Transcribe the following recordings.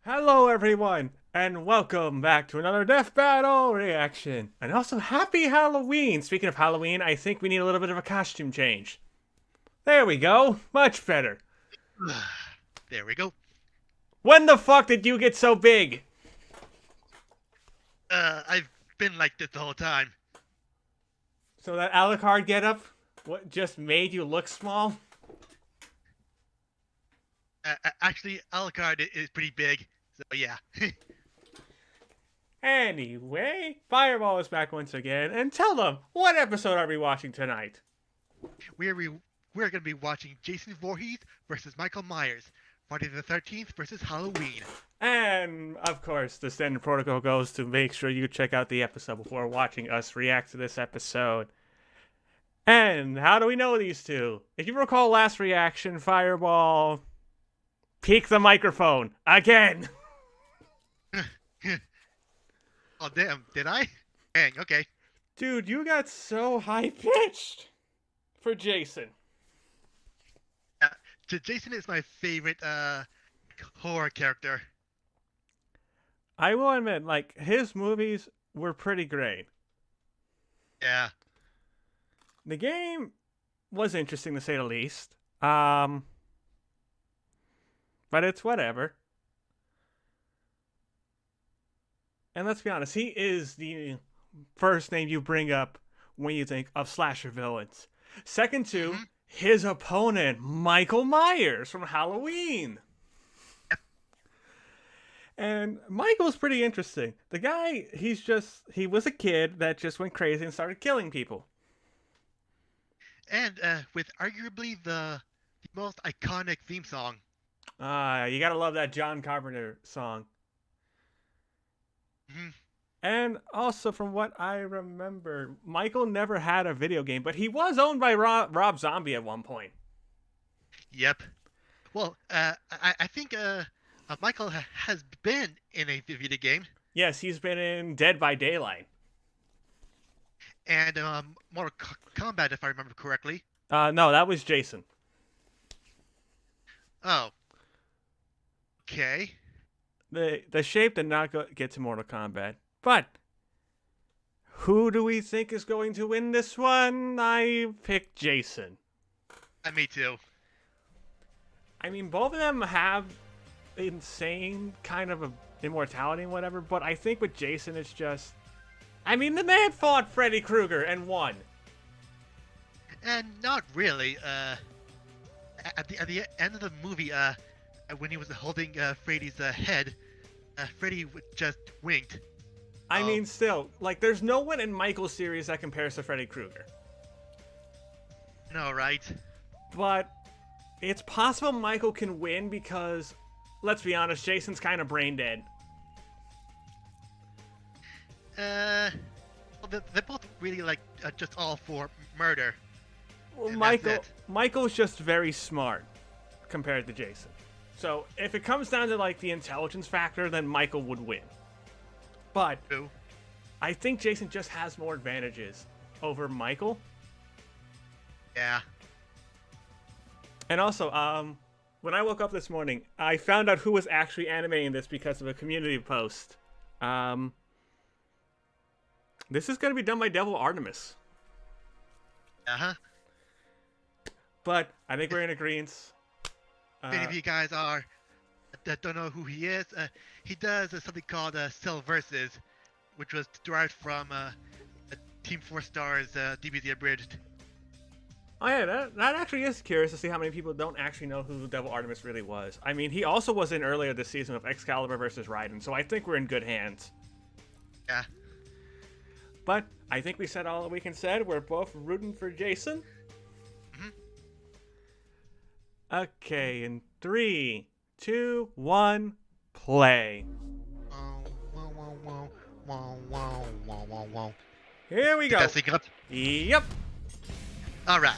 Hello, everyone, and welcome back to another Death Battle reaction. And also, happy Halloween! Speaking of Halloween, I think we need a little bit of a costume change. There we go. Much better. There we go. When the fuck did you get so big? I've been like this the whole time. So that Alucard getup, what just made you look small? Actually, Alucard is pretty big, so yeah. Anyway, Fireball is back once again, and tell them, what episode are we watching tonight? We're gonna be watching Jason Voorhees versus Michael Myers, Friday the 13th versus Halloween. And, of course, the standard protocol goes to make sure you check out the episode before watching us react to this episode. And how do we know these two? If you recall last reaction, Fireball peeked the microphone again. Oh damn, did I? Dang, okay. Dude, you got so high-pitched for Jason. Jason is my favorite horror character. I will admit, like, his movies were pretty great. Yeah. The game was interesting to say the least. But it's whatever. And let's be honest, he is the first name you bring up when you think of slasher villains. Second to his opponent, Michael Myers from Halloween. And Michael's pretty interesting. The guy, he was a kid that just went crazy and started killing people. And with arguably the most iconic theme song. You gotta love that John Carpenter song. And also, from what I remember, Michael never had a video game, but he was owned by Rob Zombie at one point. Yep. Well, I think Michael has been in a video game. Yes, he's been in Dead by Daylight. And Mortal Kombat, if I remember correctly. No, that was Jason. Oh. Okay. The shape did not get to Mortal Kombat. But who do we think is going to win this one? I picked Jason. Me too. I mean, both of them have insane kind of immortality and whatever, but I think with Jason it's just... I mean, the man fought Freddy Krueger and won. And not really. At the end of the movie, when he was holding Freddy's head, Freddy just winked. I mean, still, like, there's no one in Michael's series that compares to Freddy Krueger. No, right? But it's possible Michael can win because, let's be honest, Jason's kind of brain dead. Well, they're both really like just all for murder. Well, And Michael's just very smart compared to Jason. So if it comes down to like the intelligence factor, then Michael would win. But True. I think Jason just has more advantages over Michael. Yeah. And also, when I woke up this morning, I found out who was actually animating this because of a community post. This is going to be done by Devil Artemis. Uh-huh. But I think we're in agreement. If any of you guys that don't know who he is, he does something called Cell Versus, which was derived from Team 4 Stars DBZ Abridged. Oh yeah, that actually is curious to see how many people don't actually know who Devil Artemis really was. I mean, he also was in earlier this season of Excalibur versus Raiden, so I think we're in good hands. Yeah. But I think we said all that we can said. We're both rooting for Jason. Okay, in 3, 2, 1, play. Here we go. Did that sync up? Yep. All right.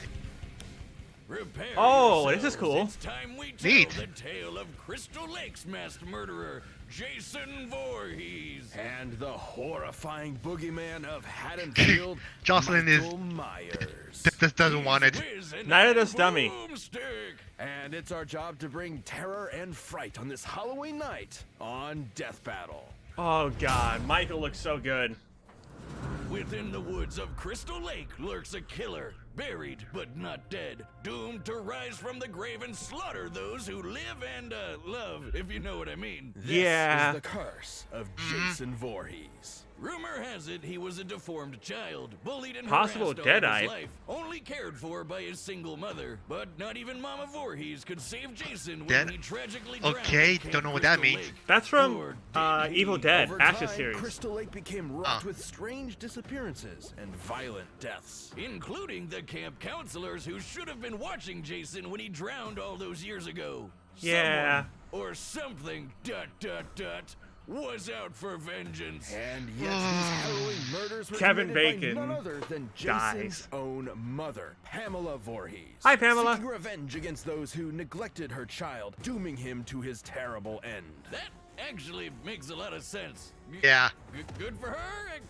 Prepare Oh, this yourselves. is cool. It's time we tell Neat. the tale of Crystal Lake's masked murderer, Jason Voorhees, and the horrifying boogeyman of Haddonfield, Jocelyn is- Michael Myers. This doesn't want it. Neither does Dummy. Boomstick. And it's our job to bring terror and fright on this Halloween night on Death Battle. Oh God, Michael looks so good. Within the woods of Crystal Lake lurks a killer, buried but not dead, doomed to rise from the grave and slaughter those who live and love, if you know what I mean. Yeah. This is the curse of Jason Voorhees. Rumor has it he was a deformed child, bullied and Possible harassed all of Deadeye. his life, only cared for by his single mother. But not even Mama Voorhees could save Jason when he tragically drowned Okay, at Camp don't know what that Crystal means. Lake. That's from Or did he? Evil Dead, Over Ashes time, series. Crystal Lake became wrought with strange disappearances and violent deaths. Including the camp counselors who should have been watching Jason when he drowned all those years ago. Yeah. Someone or something, ... was out for vengeance. And yet these harrowing murders were Kevin committed Bacon by none other than dies. Jason's own mother, Pamela Voorhees. Hi, Pamela. Seeking revenge against those who neglected her child, dooming him to his terrible end. That actually makes a lot of sense. Yeah. Good for her,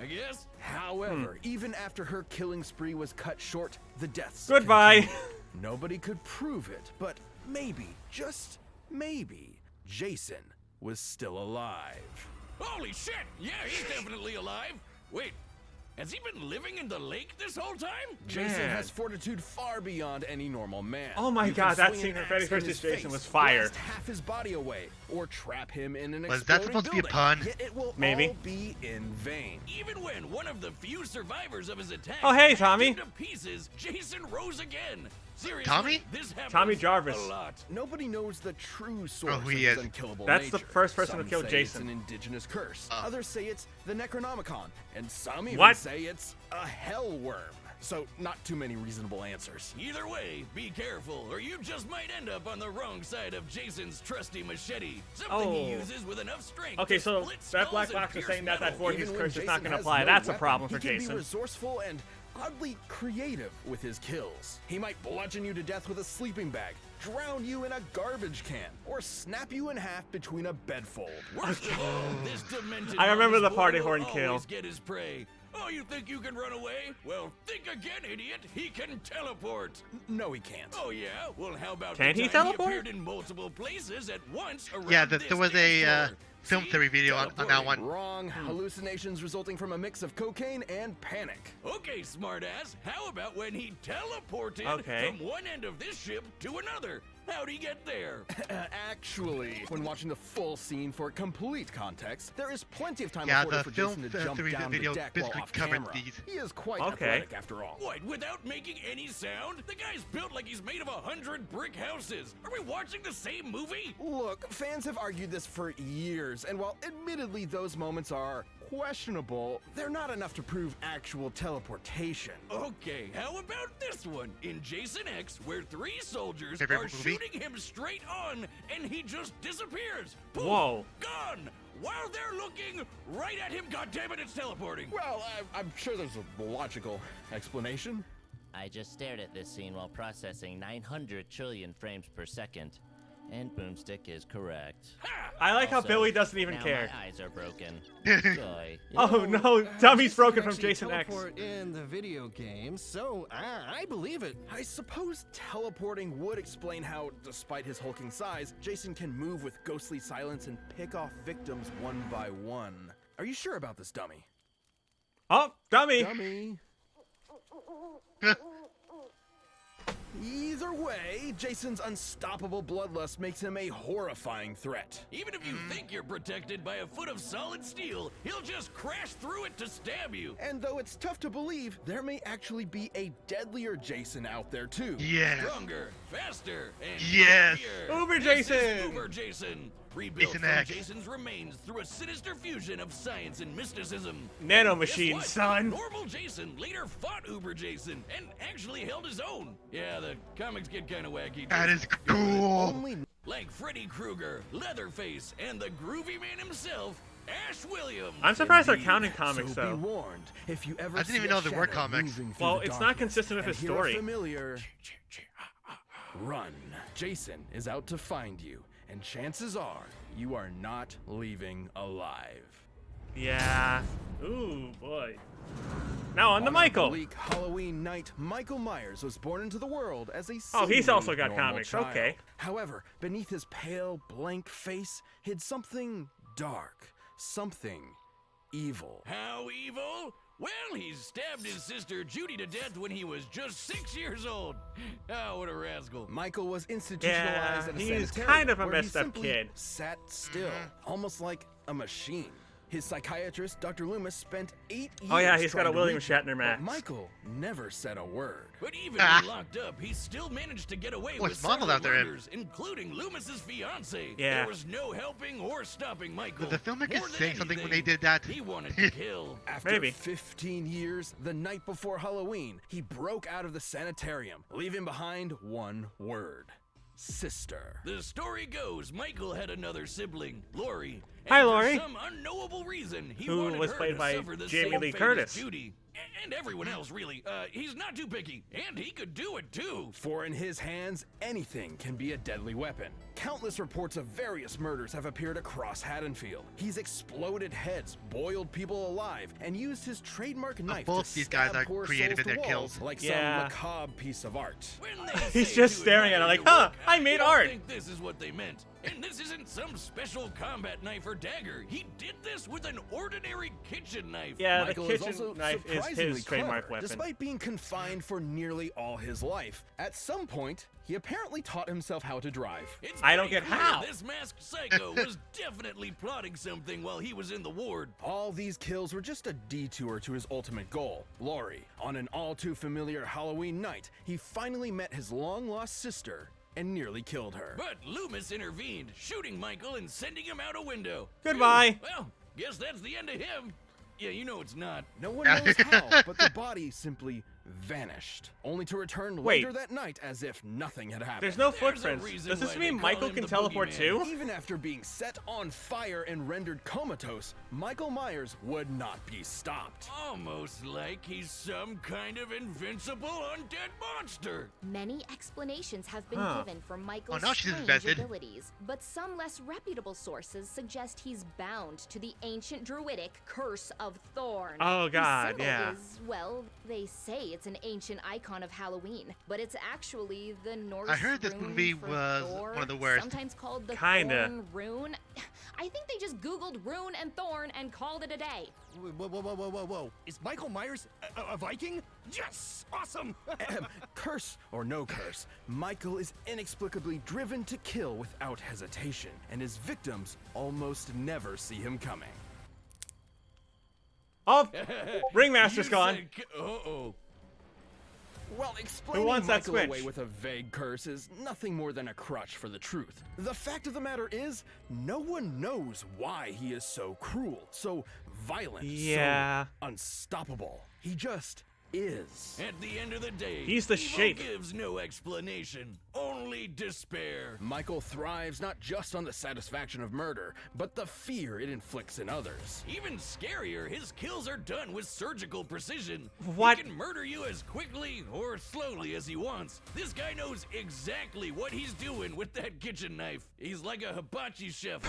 I guess. However, even after her killing spree was cut short, the deaths Goodbye. continued. Nobody could prove it, but maybe, just maybe, Jason was still alive. Holy shit! Yeah, he's definitely alive. Wait, has he been living in the lake this whole time? Jason Man. has fortitude far beyond any normal man. Oh my You can God, that swing scene an from Freddy axe in vs. his Jason face, was fire. blast half his body away, or trap him in an Was that exploding supposed to be a building. pun? Yet it will Maybe. all be in vain. Even when one of the few survivors of his attack Oh, hey, hacked Tommy. him to pieces, Jason rose again. Seriously, Tommy? this happens Tommy Jarvis. a lot. Nobody knows the true source Oh, who of he his is. unkillable That's the nature. first person to Some kill say Jason. It's an indigenous curse. Others say it's the Necronomicon, and some even What? say it's a hell worm. So not too many reasonable answers. Either way, be careful, or you just might end up on the wrong side of Jason's trusty machete. Something he Oh. uses with enough strength. Okay, to so split that skulls black and box is pierce saying that metal. Voorhees Even when curse is Jason not going to has apply. no That's a weapon, problem for he can Jason. be resourceful and oddly creative with his kills. He might bludgeon you to death with a sleeping bag, drown you in a garbage can, or snap you in half between a bedfold. Worst of all, this demented I remember mama's the boy party will horn always kill. Get his prey. Oh, you think you can run away? Well, think again, idiot. He can teleport. No, he can't. Oh yeah? Well, how about Can the he time teleport? he appeared in multiple places at once around Yeah, this there was dance a floor? film See? theory video on that Teleporting. one. Wrong. Hallucinations resulting from a mix of cocaine and panic. Okay, smartass. How about when he teleported Okay. from one end of this ship to another? How'd he get there? Actually, when watching the full scene for complete context, there is plenty of time Yeah, afforded the for film Jason to jump theory down video the deck while basically off covered camera. these. He is quite Okay. athletic after all. What, without making any sound? The guy's built like he's made of 100 brick houses. Are we watching the same movie? Look, fans have argued this for years, and while admittedly those moments are questionable, they're not enough to prove actual teleportation. Okay, how about this one? In Jason X, where 3 soldiers Favorite are movie? shooting him straight on, and he just disappears. Poof, Whoa. Gone! While they're looking right at him, goddammit, it's teleporting. Well, I'm sure there's a logical explanation. I just stared at this scene while processing 900 trillion frames per second. And Boomstick is correct. Ha! I like how Also, Billy doesn't even now care. My eyes are broken. Joy. Oh no, Dummy's Jason broken can from actually Jason X. teleport in the video game, so I believe it. I suppose teleporting would explain how, despite his hulking size, Jason can move with ghostly silence and pick off victims one by one. Are you sure about this, dummy? Oh, Dummy. Dummy. Either way, Jason's unstoppable bloodlust makes him a horrifying threat. Even if you think you're protected by a foot of solid steel, he'll just crash through it to stab you. And though it's tough to believe, there may actually be a deadlier Jason out there too. Yes. Stronger, faster, and Yes. creepier. Uber This is Jason. Uber Jason. Rebuilt Jason from X. Jason's remains through a sinister fusion of science and mysticism. Nano Guess machine, what? son. Normal Jason later fought Uber Jason and actually held his own. Yeah, the comics get kind of wacky. That too. is cool. Only Like Freddy Krueger, Leatherface, and the groovy man himself, Ash Williams. I'm surprised they're Indeed. counting comics So though. be warned, if you ever I didn't see even a know there were shadow comics. moving through Well, the it's not darkness consistent with his and hear a story. familiar run. Jason is out to find you, and chances are you are not leaving alive. Yeah. Ooh, boy. Now on to a Michael. bleak Halloween night, Michael Myers was born into the world as a Oh, he's seemingly also got normal comics, child. okay. However, beneath his pale, blank face hid something dark, something evil. How evil? Well, he stabbed his sister Judy to death when he was just 6 years old. Oh, what a rascal. Michael was institutionalized at a he's sanitarium kind of a where he messed up simply kid. sat still, almost like a machine. His psychiatrist, Dr. Loomis, spent 8 years. Oh yeah, he's got trying a to William reach him, Shatner but mask. Michael never said a word. But even when locked up, he still managed to get away with What's Marvel several out there in? murders, including Loomis's fiancée. Yeah. There was no helping or stopping Michael. Was the filmmakers More than saying something when they anything, did that? He wanted to kill. After Maybe. 15 years, the night before Halloween, he broke out of the sanitarium, leaving behind one word: sister. The story goes Michael had another sibling, Lori. And Hi, Lori. For some unknowable reason, he Who wanted was her played to by suffer the Jamie same Lee fate Curtis. as Judy. And everyone else, really. He's not too picky, and he could do it too. For in his hands, anything can be a deadly weapon. Countless reports of various murders have appeared across Haddonfield. He's exploded heads, boiled people alive, and used his trademark knife both to these guys stab are poor creative souls in to their walls kills. like Yeah. some macabre piece of art. When they He's say just to staring at it admire like, your huh, work, I made don't art. think this is what they meant. And this isn't some special combat knife or dagger. He did this with an ordinary kitchen knife. Yeah, Michael the is kitchen also knife is surprisingly his trademark clever, weapon. despite being confined for nearly all his life. At some point, he apparently taught himself how to drive. It's I don't pretty get clear how. This masked psycho was definitely plotting something while he was in the ward. All these kills were just a detour to his ultimate goal, Lori. On an all too familiar Halloween night, he finally met his long-lost sister and nearly killed her. But Loomis intervened, shooting Michael and sending him out a window. Goodbye. Phew. Well, guess that's the end of him. Yeah, you know it's not. No one knows how, but the body simply vanished, only to return Wait. later that night as if nothing had happened. There's no There's a footprints. reason Does this why mean they call Michael him can the teleport boogeyman. too? Even after being set on fire and rendered comatose, Michael Myers would not be stopped. Almost like he's some kind of invincible undead monster. Many explanations have been Huh. given for Michael's now she's strange invested. abilities, but some less reputable sources suggest he's bound to the ancient druidic Curse of Thorn. Oh, Whose God, symbol yeah. is, well, they say it's an ancient icon of Halloween, but it's actually the Norse I heard this rune movie for was Thor, one of the worst. sometimes called the Kinda. Thorn rune. I think they just Googled rune and thorn and called it a day. Whoa. Is Michael Myers a Viking? Yes! Awesome! Curse or no curse, Michael is inexplicably driven to kill without hesitation, and his victims almost never see him coming. Oh, Ringmaster's You gone. said uh-oh. Well, explaining wants that Michael away switch? with a vague curse is nothing more than a crutch for the truth. The fact of the matter is, no one knows why he is so cruel, so violent, Yeah. so unstoppable. He just is. At the end of the day, He's the evil shape. gives no explanation, only despair. Michael thrives not just on the satisfaction of murder, but the fear it inflicts in others. Even scarier, his kills are done with surgical precision. What? He can murder you as quickly or slowly as he wants. This guy knows exactly what he's doing with that kitchen knife. He's like a hibachi chef.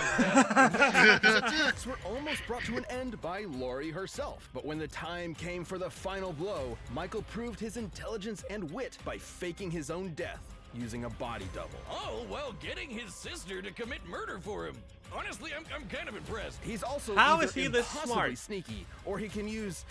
His attacks were almost brought to an end by Lori herself, but when the time came for the final blow, Michael proved his intelligence and wit by faking his own death using a body double. All while getting his sister to commit murder for him. Honestly, I'm kind of impressed. He's also How either is he this impossibly smart? sneaky, or he can use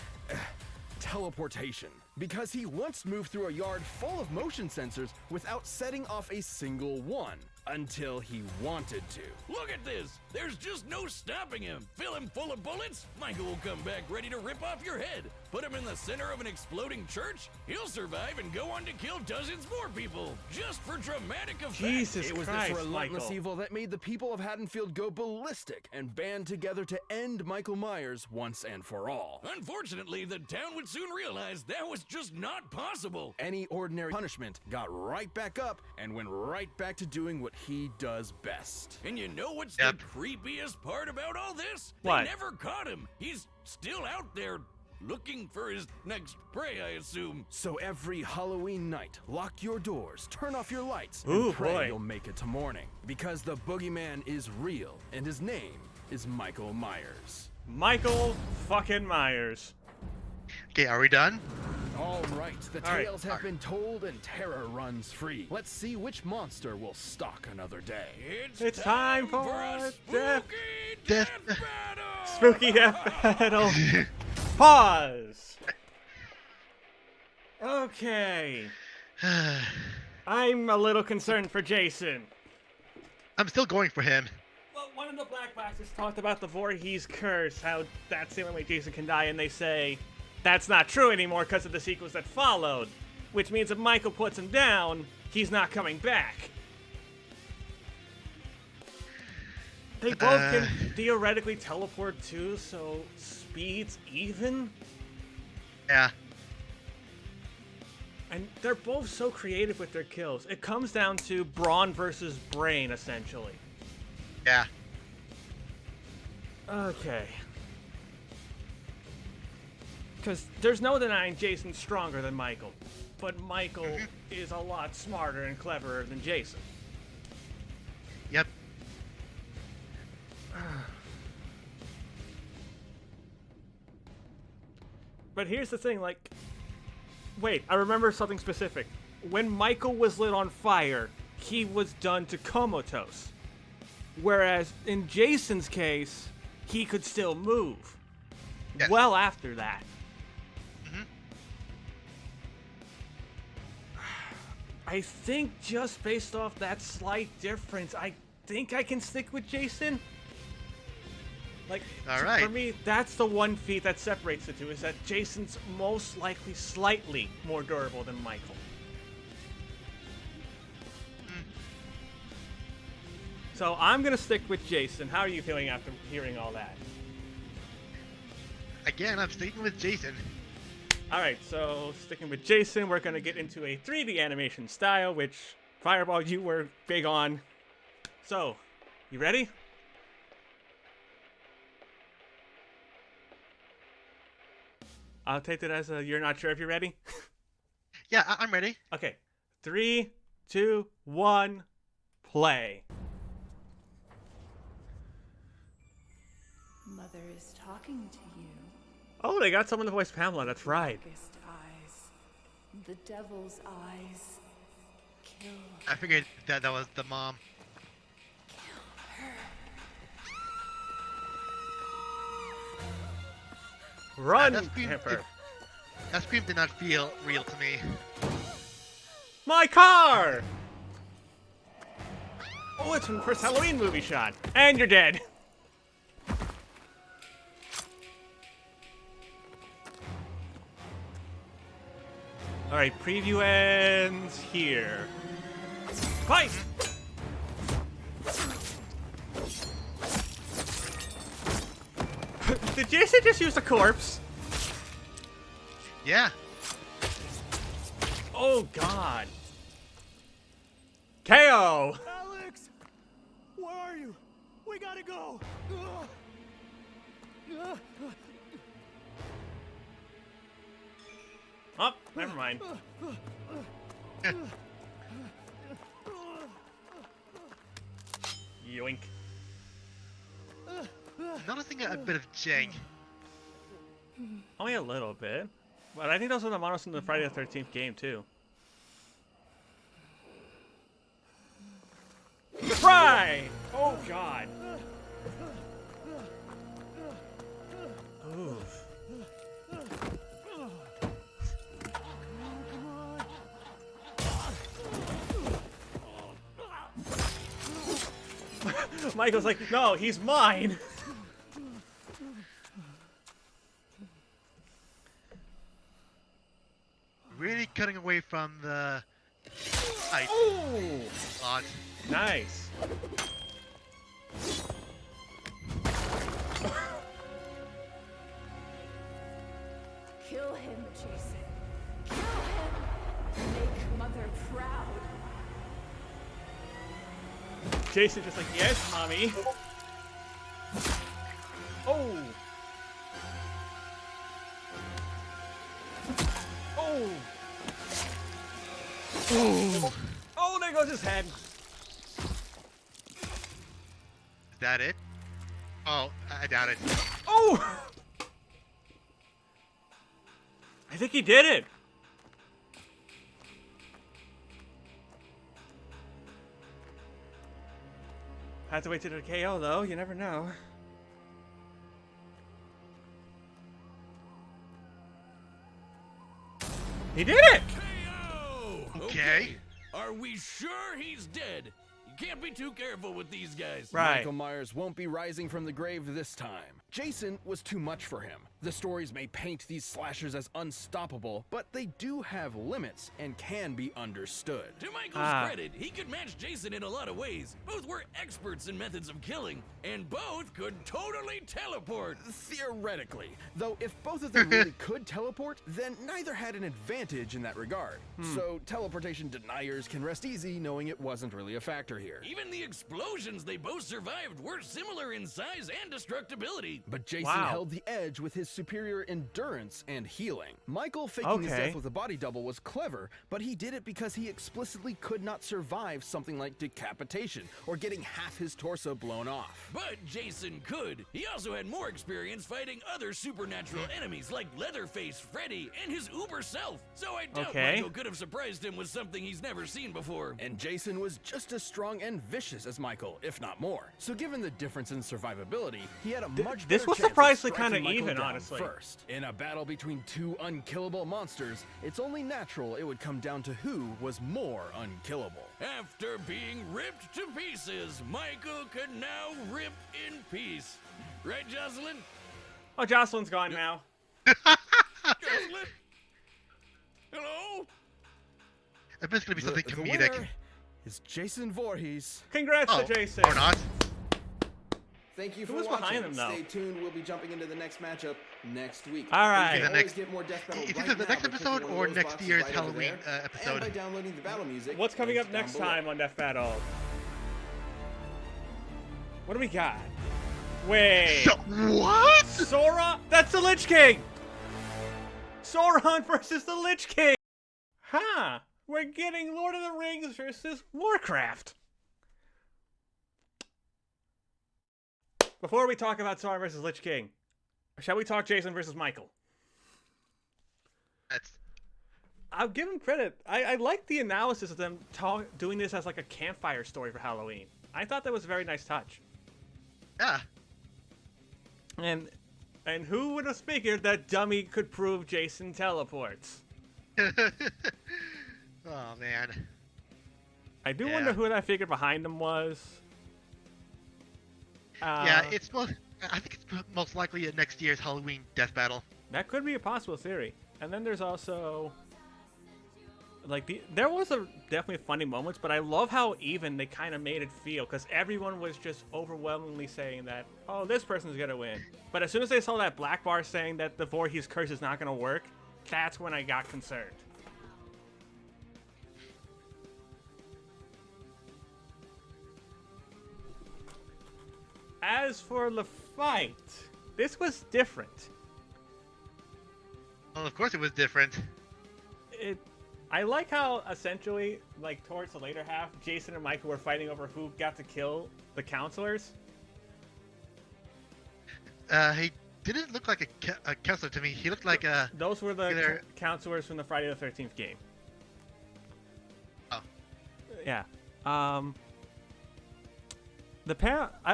teleportation, because he once moved through a yard full of motion sensors without setting off a single one. Until he wanted to. Look at this. There's just no stopping him. Fill him full of bullets, Michael will come back ready to rip off your head. Put him in the center of an exploding church, he'll survive and go on to kill dozens more people, just for dramatic effect. Jesus It was Christ, this relentless Michael. evil that made the people of Haddonfield go ballistic and band together to end Michael Myers once and for all. Unfortunately, the town would soon realize that was just not possible. Any ordinary punishment got right back up and went right back to doing what he does best. And you know what's Yep. the creepiest part about all this? What? They never caught him. He's still out there looking for his next prey, I assume. So every Halloween night, lock your doors, turn off your lights, Ooh, and pray boy. you'll make it to morning. Because the boogeyman is real, and his name is Michael Myers. Michael fucking Myers. Okay, are we done? All right, the All right. tales have been told and terror runs free. Let's see which monster will stalk another day. It's time for a death. spooky Death- death battle! Spooky death battle. Pause. Okay. I'm a little concerned for Jason. I'm still going for him. Well, one of the black boxes talked about the Voorhees curse, how that's the only way Jason can die, and they say that's not true anymore because of the sequels that followed, which means if Michael puts him down, he's not coming back. They both can theoretically teleport too, so speed's even. Yeah. And they're both so creative with their kills. It comes down to brawn versus brain, essentially. Yeah. Okay. Because there's no denying Jason's stronger than Michael. But Michael is a lot smarter and cleverer than Jason. Yep. But here's the thing, like... Wait, I remember something specific. When Michael was lit on fire, he was done to comatose. Whereas in Jason's case, he could still move. Yes. Well after that. I think just based off that slight difference, I think I can stick with Jason. Like, All right. for me, that's the one feat that separates the two, is that Jason's most likely slightly more durable than Michael. So I'm going to stick with Jason. How are you feeling after hearing all that? Again, I'm sticking with Jason. All right, so sticking with Jason, we're going to get into a 3D animation style, which, Fireball, you were big on. So, you ready? I'll take it as a you're not sure if you're ready. Yeah, I'm ready. Okay, 3, 2, 1, play. Mother is talking to you. Oh, they got someone to voice Pamela, that's right. Darkest eyes. The devil's eyes. Kill I figured that was the mom. Run, That scream, Camper. that scream did not feel real to me. My car! Oh, it's from the first Halloween movie shot. And you're dead. Alright, preview ends here. Fight! Did Jason just use a corpse? Yeah. Oh, God. KO! Alex! Where are you? We gotta go! Oh, never mind. Yoink. Noticing a bit of jank. Only a little bit. But I think those are the models from the Friday the 13th game, too. Fry! Oh, God. Oof. Michael's like, no, he's mine. Really cutting away from the ice. Oh, Odd. nice. Kill him, Jason. Kill him. Make Mother proud. Jason just like, yes, mommy. Oh. Oh. Oh. Oh, there goes his head. Is that it? Oh, I doubt it. Oh! I think he did it. Have to wait till the KO though. You never know. He did it. KO! Okay. Are we sure he's dead? You can't be too careful with these guys. Right. Michael Myers won't be rising from the grave this time. Jason was too much for him. The stories may paint these slashers as unstoppable, but they do have limits and can be understood. To Michael's credit, he could match Jason in a lot of ways. Both were experts in methods of killing, and both could totally teleport. Theoretically, though if both of them really could teleport, then neither had an advantage in that regard. So teleportation deniers can rest easy knowing it wasn't really a factor here. Even the explosions they both survived were similar in size and destructibility. But Jason held the edge with his superior endurance and healing. Michael faking his death with a body double was clever, but he did it because he explicitly could not survive something like decapitation or getting half his torso blown off. But Jason could. He also had more experience fighting other supernatural enemies like Leatherface, Freddy, and his uber self. So I doubt Michael could have surprised him with something he's never seen before. And Jason was just as strong and vicious as Michael, if not more. So given the difference in survivability, he had a much better This was chance of surprisingly striking kind of Michael even, down honestly. First, in a battle between two unkillable monsters, it's only natural it would come down to who was more unkillable. After being ripped to pieces, Michael could now rip in peace. Right, Jocelyn? Oh, Jocelyn's gone now. Jocelyn? Hello? I bet it's gonna be something The comedic. winner is Jason Voorhees. Congrats to Jason. Or not. Thank you for Who was watching. behind him, though? Stay tuned. We'll be jumping into the next matchup next week. All right. You can The always next- get more Death Battle Is right this the now next by clicking episode one of or those next boxes year's right over Halloween there, episode? And by downloading the battle music. What's coming up linked down next below. time on Death Battle? What do we got? Wait. What? Sora? That's the Lich King! Sauron versus the Lich King! Huh. We're getting Lord of the Rings versus Warcraft. Before we talk about Sauron versus Lich King, shall we talk Jason versus Michael? I'll give him credit. I like the analysis of them doing this as like a campfire story for Halloween. I thought that was a very nice touch. Yeah. And who would have figured that Dummy could prove Jason teleports? Oh man. I do wonder who that figure behind him was. Yeah, I think it's most likely a next year's Halloween death battle. That could be a possible theory. And then there's also like there was definitely funny moments, but I love how even they kind of made it feel because everyone was just overwhelmingly saying that, oh, this person's gonna win. But as soon as they saw that black bar saying that the Voorhees curse is not gonna work, that's when I got concerned. As for the fight, this was different. Well, of course it was different. I like how essentially, like towards the later half, Jason and Michael were fighting over who got to kill the counselors. He didn't look like a counselor to me. He looked like a... Those were the counselors from the Friday the 13th game. Oh. Yeah. I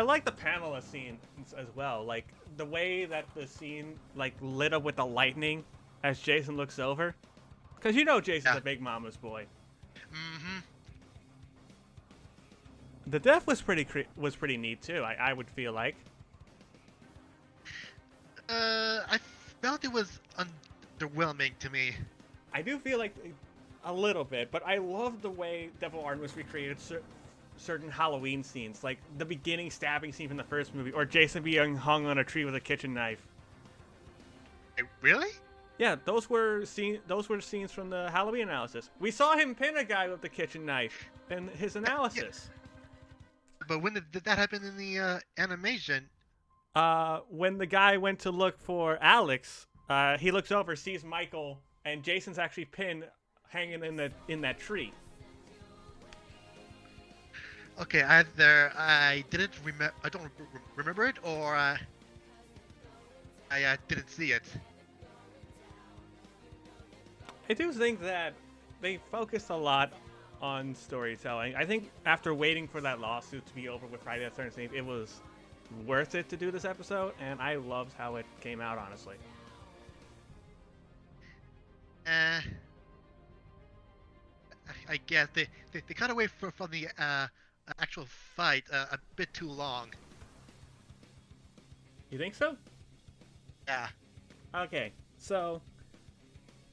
like the panelist scene as well. Like the way that the scene like lit up with the lightning as Jason looks over, because you know Jason's a big mama's boy. Mm-hmm. The death was pretty neat too. I would feel like. I felt it was underwhelming to me. I do feel like a little bit, but I love the way Devil Artemis recreated certain Halloween scenes, like the beginning stabbing scene from the first movie, or Jason being hung on a tree with a kitchen knife. Really? Yeah, those were scenes from the Halloween analysis. We saw him pin a guy with the kitchen knife in his analysis. But when did that happen in the animation? When the guy went to look for Alex, he looks over, sees Michael, and Jason's actually pinned, hanging in that tree. Okay, either I didn't remember, I don't remember it, or I didn't see it. I do think that they focused a lot on storytelling. I think after waiting for that lawsuit to be over with Friday the 13th, it was worth it to do this episode, and I loved how it came out, honestly. I guess they cut away from the actual fight a bit too long. You think so? Yeah. Okay, so...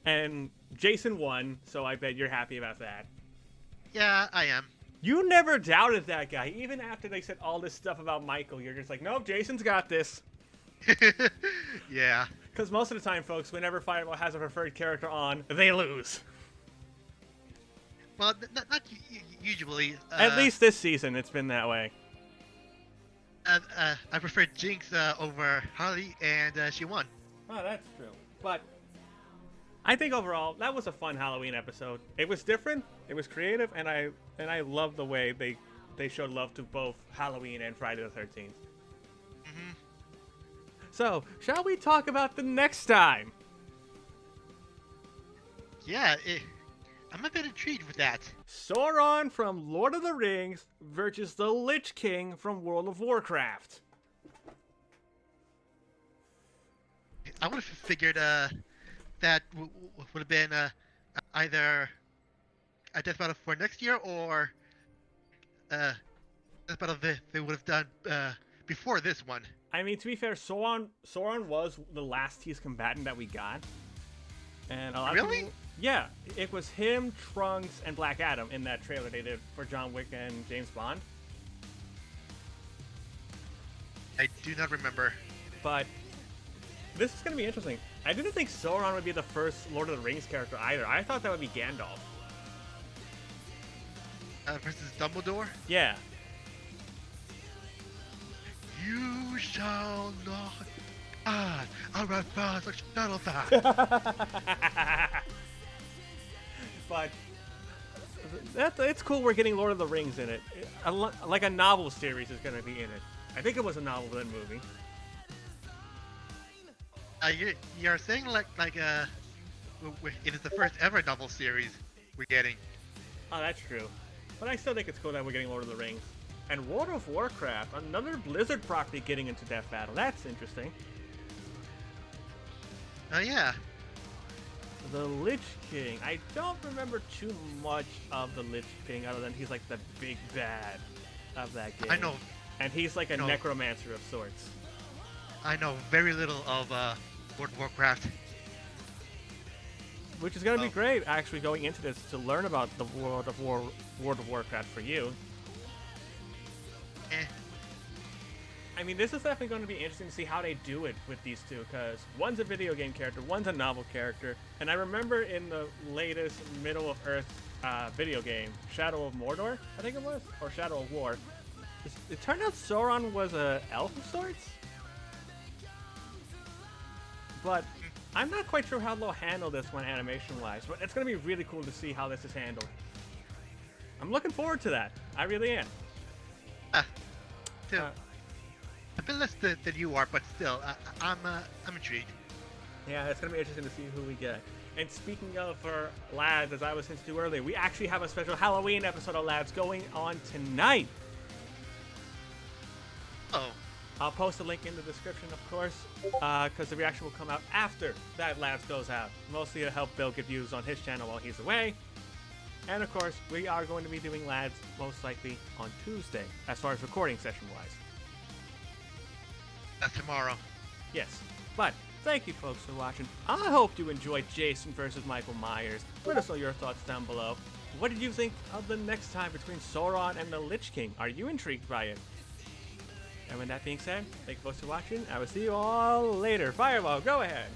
And Jason won, so I bet you're happy about that. Yeah, I am. You never doubted that guy. Even after they said all this stuff about Michael, you're just like, nope, Jason's got this. Yeah. Because most of the time, folks, whenever Fireball has a preferred character on, they lose. Well, not usually. At least this season, it's been that way. I prefer Jinx over Harley, and she won. Oh, that's true. But I think overall, that was a fun Halloween episode. It was different, it was creative, and I love the way they showed love to both Halloween and Friday the 13th. Mm-hmm. So, shall we talk about the next time? Yeah, I'm a bit intrigued with that. Sauron from Lord of the Rings versus the Lich King from World of Warcraft. I would have figured that would have been either a death battle for next year or death battle they would have done before this one. I mean, to be fair, Sauron was the last Tease combatant that we got. And a lot of people, yeah, it was him, Trunks, and Black Adam in that trailer they did for John Wick and James Bond. I do not remember. But this is going to be interesting. I didn't think Sauron would be the first Lord of the Rings character either. I thought that would be Gandalf. Versus Dumbledore? Yeah. You shall not pass. I'll run fast like shuttle fast. But it's cool we're getting Lord of the Rings in it. Like a novel series is going to be in it. I think it was a novel then movie. You're saying like it is the first ever novel series we're getting. Oh, that's true. But I still think it's cool that we're getting Lord of the Rings. And World of Warcraft, another Blizzard property getting into Death Battle. That's interesting. Yeah. The Lich King. I don't remember too much of the Lich King other than he's like the big bad of that game. I know. And he's like a necromancer of sorts. I know very little of World of Warcraft. Which is going to be great, actually, going into this to learn about the World of Warcraft for you. I mean, this is definitely going to be interesting to see how they do it with these two, because one's a video game character, one's a novel character, and I remember in the latest Middle of Earth video game, Shadow of Mordor, I think it was, or Shadow of War, it turned out Sauron was a elf of sorts? But I'm not quite sure how they'll handle this one animation-wise, but it's going to be really cool to see how this is handled. I'm looking forward to that. I really am. A bit less than you are, but still, I'm intrigued. Yeah, it's going to be interesting to see who we get. And speaking of Lads, as I was hinting to earlier, we actually have a special Halloween episode of Lads going on tonight. Oh. I'll post a link in the description, of course, because the reaction will come out after that Lads goes out. Mostly to help Bill get views on his channel while he's away. And of course, we are going to be doing Lads most likely on Tuesday, as far as recording session-wise. That's tomorrow. Yes, but thank you folks for watching. I hope you enjoyed Jason versus Michael Myers. Let us know your thoughts down below. What did you think of the next time between Sauron and the Lich King? Are you intrigued by it? And with that being said, thank you folks for watching. I will see you all later. Fireball, go ahead.